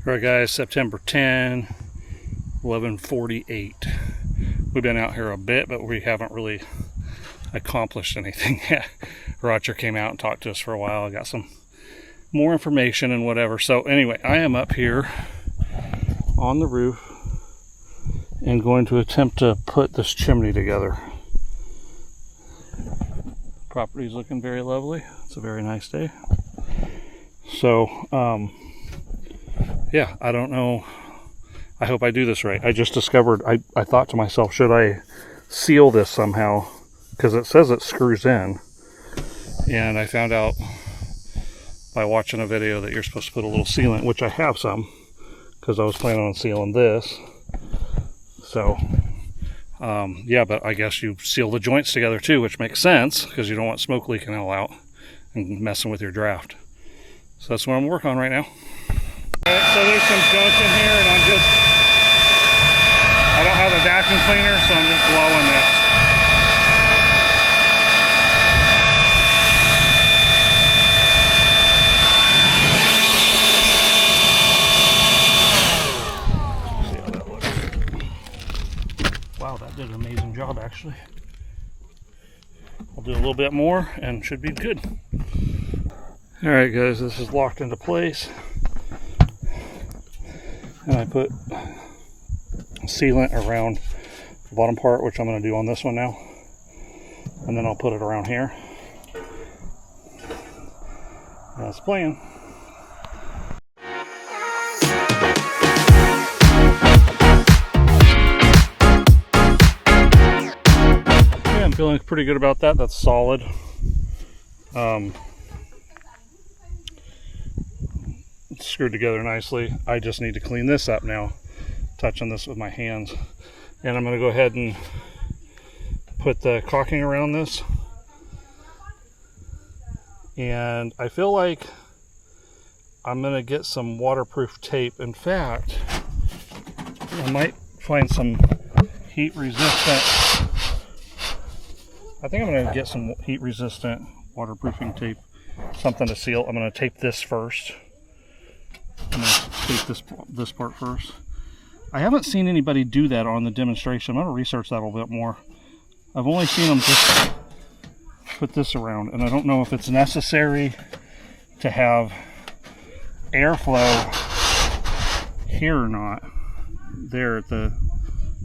All right guys, September 10, 11:48. We've been out here a bit, but we haven't really accomplished anything yet. Roger came out and talked to us for a while. I got some more information and whatever. So anyway, I am up here on the roof and going to attempt to put this chimney together. Property's looking very lovely. It's a very nice day. So, yeah, I don't know. I hope I do this right. I just discovered, I thought to myself, should I seal this somehow? Because it says it screws in. And I found out by watching a video that you're supposed to put a little sealant, which I have some, because I was planning on sealing this. So, yeah, but I guess you seal the joints together too, which makes sense, because you don't want smoke leaking all out and messing with your draft. So that's what I'm working on right now. Alright, so there's some junk in here, and I don't have a vacuum cleaner, so I'm just blowing this. See how that looks. Wow, that did an amazing job actually. I'll do a little bit more and should be good. Alright guys, this is locked into place. And I put sealant around the bottom part, which I'm going to do on this one now. And then I'll put it around here. That's the plan. Yeah, I'm feeling pretty good about that. That's solid. It's screwed together nicely. I just need to clean this up now, touching this with my hands. And I'm going to go ahead and put the caulking around this. And I feel like I'm going to get some waterproof tape. In fact, I might find some heat resistant. I think I'm going to get some heat resistant waterproofing tape, something to seal. I'm going to tape this first. I'm going to tape this part first. I haven't seen anybody do that on the demonstration. I'm going to research that a little bit more. I've only seen them just put this around, and I don't know if it's necessary to have airflow here or not, there at the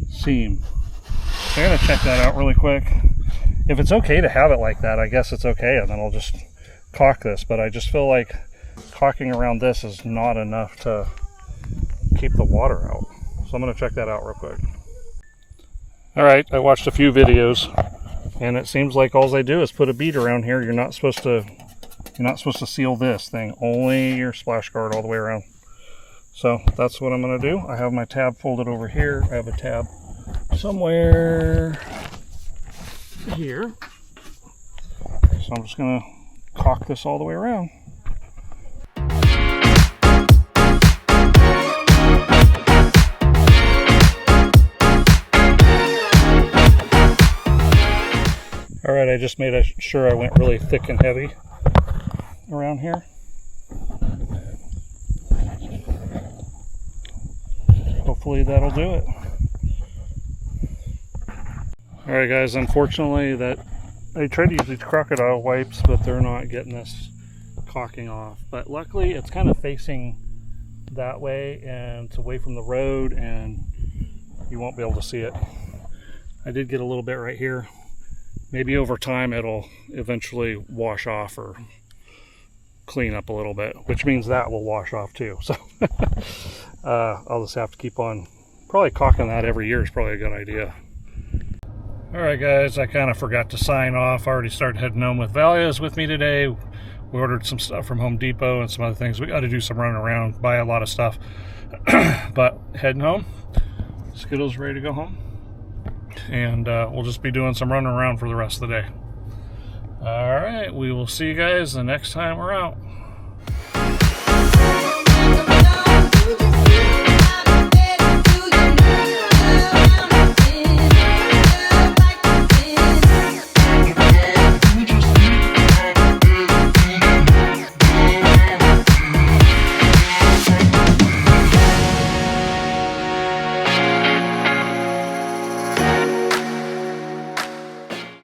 seam. So I got to check that out really quick. If it's okay to have it like that, I guess it's okay, and then I'll just caulk this. But I just feel like caulking around this is not enough to keep the water out. So I'm going to check that out real quick. Alright, I watched a few videos, and it seems like all they do is put a bead around here. You're not supposed to seal this thing, only your splash guard all the way around. So that's what I'm going to do. I have my tab folded over here. I have a tab somewhere here. So I'm just going to caulk this all the way around. Alright, I just made sure I went really thick and heavy around here. Hopefully that'll do it. Alright guys, unfortunately I tried to use these crocodile wipes, but they're not getting this caulking off. But luckily it's kind of facing that way and it's away from the road and you won't be able to see it. I did get a little bit right here. Maybe over time it'll eventually wash off or clean up a little bit, which means that will wash off too. So I'll just have to keep on probably caulking that every year is probably a good idea. Alright guys, I kind of forgot to sign off. I already started heading home with Valia's with me today. We ordered some stuff from Home Depot and some other things. We got to do some running around, buy a lot of stuff. But heading home. Skittles ready to go home. And we'll just be doing some running around for the rest of the day. Alright, we will see you guys the next time we're out.